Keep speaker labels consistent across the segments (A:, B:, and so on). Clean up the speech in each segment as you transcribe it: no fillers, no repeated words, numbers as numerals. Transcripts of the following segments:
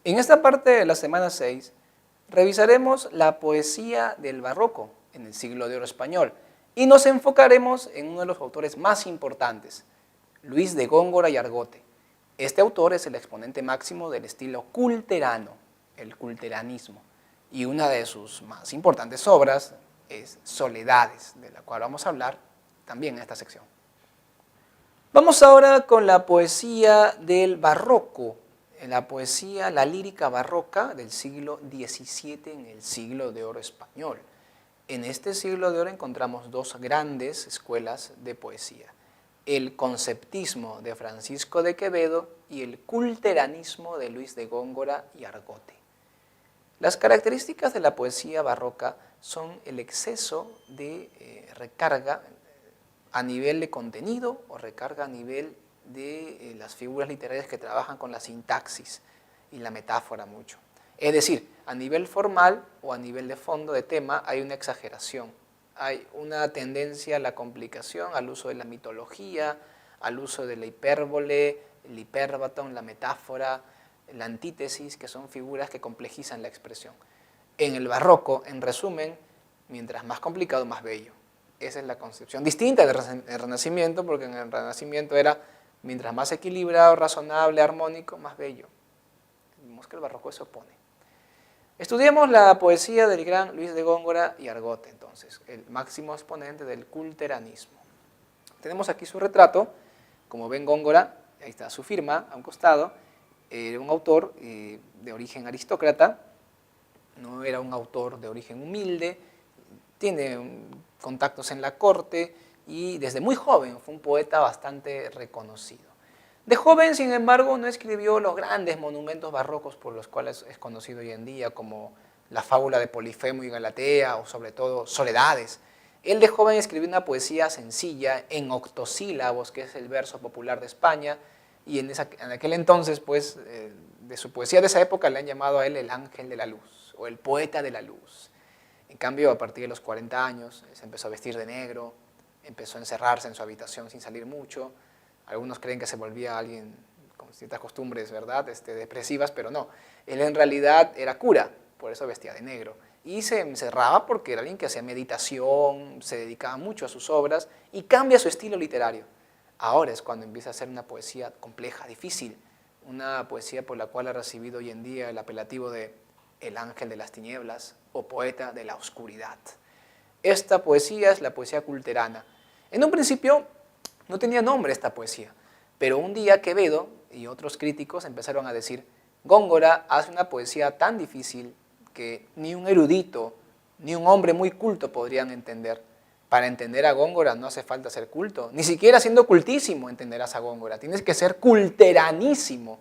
A: En esta parte de la semana 6 revisaremos la poesía del barroco en el siglo de oro español y nos enfocaremos en uno de los autores más importantes, Luis de Góngora y Argote. Este autor es el exponente máximo del estilo culterano, el culteranismo, y una de sus más importantes obras es Soledades, de la cual vamos a hablar también en esta sección. Vamos ahora con la poesía del barroco, la poesía, la lírica barroca del siglo XVII en el siglo de oro español. En este siglo de oro encontramos dos grandes escuelas de poesía, el conceptismo de Francisco de Quevedo y el culteranismo de Luis de Góngora y Argote. Las características de la poesía barroca son el exceso de recarga a nivel de contenido o recarga a nivel de las figuras literarias que trabajan con la sintaxis y la metáfora mucho. Es decir, a nivel formal o a nivel de fondo de tema hay una exageración, hay una tendencia a la complicación, al uso de la mitología, al uso de la hipérbole, el hipérbaton, la metáfora, la antítesis, que son figuras que complejizan la expresión. En el barroco, en resumen, mientras más complicado, más bello. Esa es la concepción distinta del Renacimiento, porque en el Renacimiento era mientras más equilibrado, razonable, armónico, más bello. Vemos que el barroco se opone. Estudiemos la poesía del gran Luis de Góngora y Argote, entonces, el máximo exponente del culteranismo. Tenemos aquí su retrato, como ven Góngora, ahí está su firma a un costado, era un autor de origen aristócrata, no era un autor de origen humilde, tiene contactos en la corte y desde muy joven fue un poeta bastante reconocido. De joven, sin embargo, no escribió los grandes monumentos barrocos por los cuales es conocido hoy en día, como la fábula de Polifemo y Galatea o sobre todo Soledades. Él de joven escribió una poesía sencilla en octosílabos, que es el verso popular de España, y en aquel entonces, pues, de su poesía de esa época le han llamado a él el ángel de la luz o el poeta de la luz. En cambio, a partir de los 40 años, se empezó a vestir de negro, empezó a encerrarse en su habitación sin salir mucho. Algunos creen que se volvía alguien con ciertas costumbres, ¿verdad?, depresivas, pero no. Él en realidad era cura, por eso vestía de negro. Y se encerraba porque era alguien que hacía meditación, se dedicaba mucho a sus obras y cambia su estilo literario. Ahora es cuando empieza a hacer una poesía compleja, difícil, una poesía por la cual ha recibido hoy en día el apelativo de el ángel de las tinieblas o poeta de la oscuridad. Esta poesía es la poesía culterana. En un principio no tenía nombre esta poesía, pero un día Quevedo y otros críticos empezaron a decir: Góngora hace una poesía tan difícil que ni un erudito, ni un hombre muy culto podrían entender. Para entender a Góngora no hace falta ser culto, ni siquiera siendo cultísimo entenderás a Góngora, tienes que ser culteranísimo,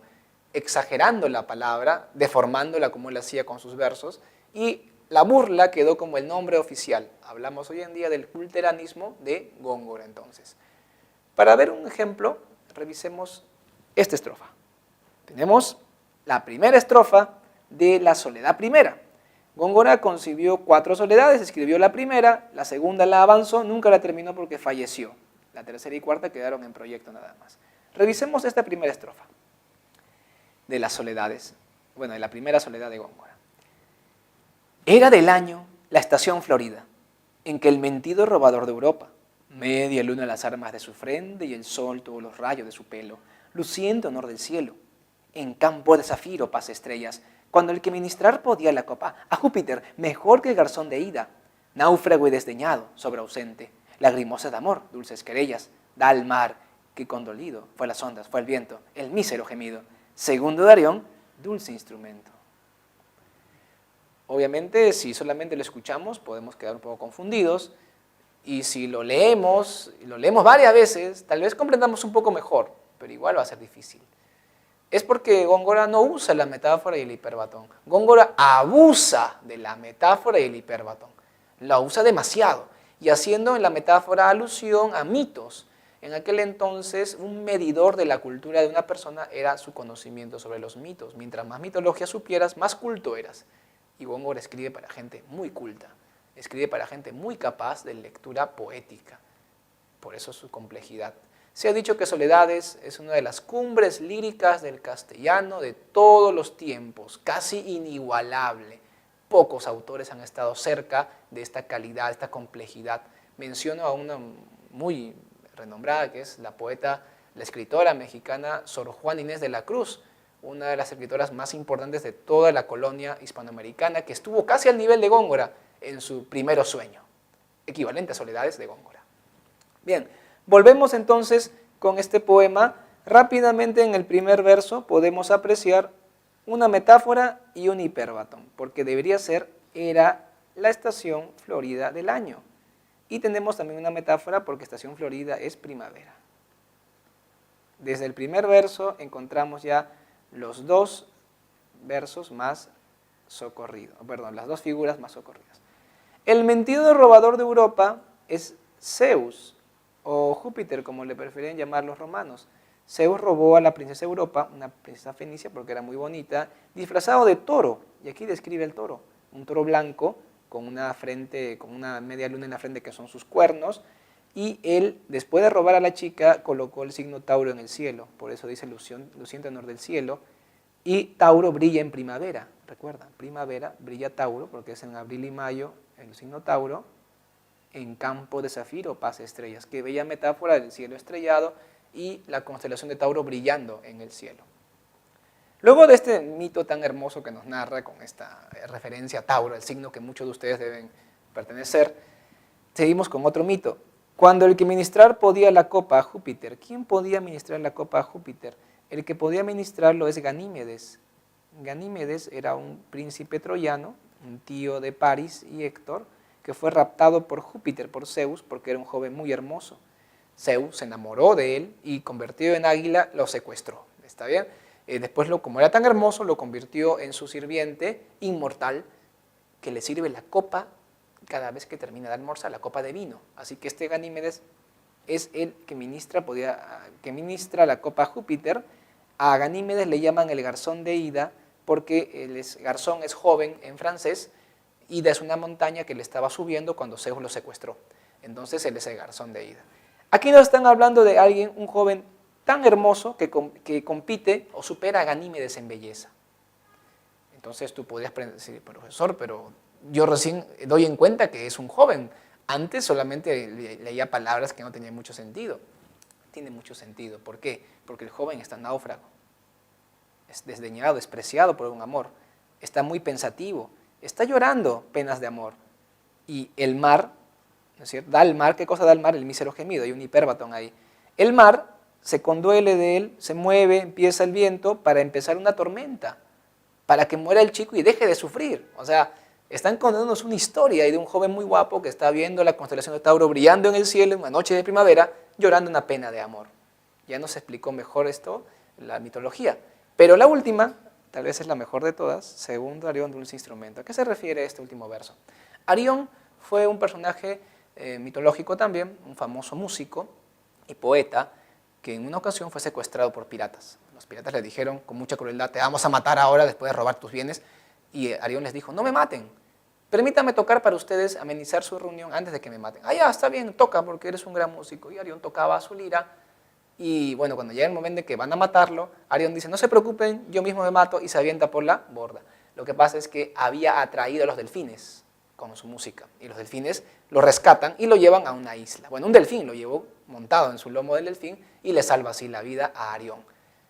A: exagerando la palabra, deformándola como él hacía con sus versos, y la burla quedó como el nombre oficial. Hablamos hoy en día del culteranismo de Góngora entonces. Para ver un ejemplo, revisemos esta estrofa. Tenemos la primera estrofa de la Soledad Primera. Góngora concibió 4 soledades, escribió la primera, la segunda la avanzó, nunca la terminó porque falleció. La tercera y cuarta quedaron en proyecto nada más. Revisemos esta primera estrofa de las soledades, bueno, de la primera soledad de Góngora. Era del año la estación florida, en que el mentido robador de Europa, media luna las armas de su frente y el sol tuvo los rayos de su pelo, luciente honor del cielo. En campo de zafiro pasa estrellas, cuando el que ministrar podía la copa a Júpiter mejor que el garzón de Ida, náufrago y desdeñado, sobre ausente, lagrimosa de amor, dulces querellas, da al mar, que condolido fue las ondas, fue el viento, el mísero gemido, segundo Darión, dulce instrumento. Obviamente, si solamente lo escuchamos, podemos quedar un poco confundidos, y si lo leemos varias veces, tal vez comprendamos un poco mejor, pero igual va a ser difícil. Es porque Góngora no usa la metáfora y el hiperbatón. Góngora abusa de la metáfora y el hiperbatón. La usa demasiado, y haciendo en la metáfora alusión a mitos. En aquel entonces, un medidor de la cultura de una persona era su conocimiento sobre los mitos. Mientras más mitología supieras, más culto eras. Y Góngora escribe para gente muy culta, escribe para gente muy capaz de lectura poética. Por eso su complejidad. Se ha dicho que Soledades es una de las cumbres líricas del castellano de todos los tiempos, casi inigualable. Pocos autores han estado cerca de esta calidad, esta complejidad. Menciono a una muy renombrada, que es la poeta, la escritora mexicana Sor Juana Inés de la Cruz, una de las escritoras más importantes de toda la colonia hispanoamericana, que estuvo casi al nivel de Góngora en su primero sueño, equivalente a Soledades de Góngora. Bien, volvemos entonces con este poema. Rápidamente en el primer verso podemos apreciar una metáfora y un hipérbaton, porque debería ser, era la estación florida del año. Y tenemos también una metáfora porque estación florida es primavera. Desde el primer verso encontramos ya los dos versos más socorridos, perdón, las dos figuras más socorridas. El mentido robador de Europa es Zeus, o Júpiter, como le preferían llamar los romanos. Zeus robó a la princesa Europa, una princesa fenicia porque era muy bonita, disfrazado de toro, y aquí describe el toro, un toro blanco con una frente, con una media luna en la frente que son sus cuernos, y él, después de robar a la chica, colocó el signo Tauro en el cielo, por eso dice luciente honor del cielo, y Tauro brilla en primavera, recuerda, primavera brilla Tauro, porque es en abril y mayo, el signo Tauro, en campo de zafiro pasa estrellas. Qué bella metáfora del cielo estrellado y la constelación de Tauro brillando en el cielo. Luego de este mito tan hermoso que nos narra con esta referencia a Tauro, el signo que muchos de ustedes deben pertenecer, seguimos con otro mito. Cuando el que ministrar podía la copa a Júpiter, ¿quién podía ministrar la copa a Júpiter? El que podía ministrarlo es Ganímedes. Ganímedes era un príncipe troyano, un tío de París y Héctor, que fue raptado por Júpiter, por Zeus, porque era un joven muy hermoso. Zeus se enamoró de él y, convertido en águila, lo secuestró. ¿Está bien? Después, como era tan hermoso, lo convirtió en su sirviente inmortal, que le sirve la copa cada vez que termina de almorzar, la copa de vino. Así que este Ganímedes es el que ministra la copa a Júpiter. A Ganímedes le llaman el garzón de Ida, porque el garzón es joven en francés. Ida es una montaña que le estaba subiendo cuando Zeus lo secuestró. Entonces él es el garzón de Ida. Aquí nos están hablando de alguien, un joven tan hermoso que compite o supera a Ganímedes en belleza. Entonces tú podrías decir, profesor, pero yo recién doy en cuenta que es un joven. Antes solamente leía palabras que no tenían mucho sentido. Tiene mucho sentido. ¿Por qué? Porque el joven está náufrago. Es desdeñado, despreciado por un amor. Está muy pensativo. Está llorando penas de amor. Y el mar, ¿no es cierto? Da al mar, ¿qué cosa da al mar? El mísero gemido, hay un hipérbaton ahí. El mar se conduele de él, se mueve, empieza el viento para empezar una tormenta, para que muera el chico y deje de sufrir. O sea, están contándonos una historia de un joven muy guapo que está viendo la constelación de Tauro brillando en el cielo en una noche de primavera, llorando una pena de amor. Ya nos explicó mejor esto la mitología. Pero la última, tal vez es la mejor de todas, segundo Arión dulce instrumento. ¿A qué se refiere este último verso? Arión fue un personaje mitológico también, un famoso músico y poeta, que en una ocasión fue secuestrado por piratas. Los piratas le dijeron con mucha crueldad, te vamos a matar ahora después de robar tus bienes, y Arión les dijo, no me maten, permítame tocar para ustedes, amenizar su reunión antes de que me maten. Ah, ya, está bien, toca porque eres un gran músico. Y Arión tocaba su lira, y bueno, cuando llega el momento en que van a matarlo, Arión dice, no se preocupen, yo mismo me mato, y se avienta por la borda. Lo que pasa es que había atraído a los delfines con su música, y los delfines lo rescatan y lo llevan a una isla. Bueno, un delfín lo llevó montado en su lomo del delfín y le salva así la vida a Arión.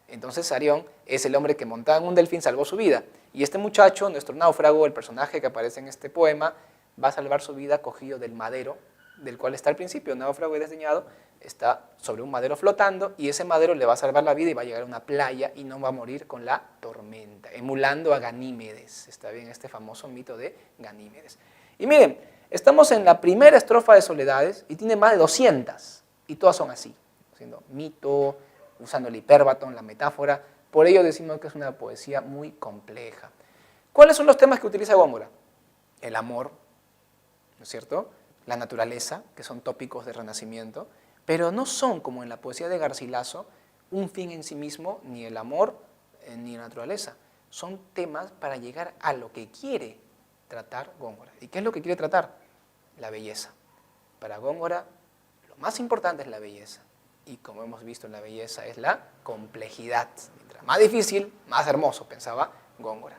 A: Entonces Arión es el hombre que montado en un delfín salvó su vida, y este muchacho, nuestro náufrago, el personaje que aparece en este poema, va a salvar su vida cogido del madero, del cual está al principio, náufrago y desdeñado, está sobre un madero flotando, y ese madero le va a salvar la vida y va a llegar a una playa y no va a morir con la tormenta, emulando a Ganímedes. Está bien este famoso mito de Ganímedes. Y miren, estamos en la primera estrofa de Soledades y tiene más de 200, y todas son así, siendo mito, usando el hipérbaton, la metáfora. Por ello decimos que es una poesía muy compleja. ¿Cuáles son los temas que utiliza Góngora? El amor, ¿no es cierto? La naturaleza, que son tópicos de Renacimiento, pero no son, como en la poesía de Garcilaso, un fin en sí mismo, ni el amor ni la naturaleza. Son temas para llegar a lo que quiere tratar Góngora. ¿Y qué es lo que quiere tratar? La belleza. Para Góngora, lo más importante es la belleza. Y como hemos visto, la belleza es la complejidad. Mientras más difícil, más hermoso, pensaba Góngora.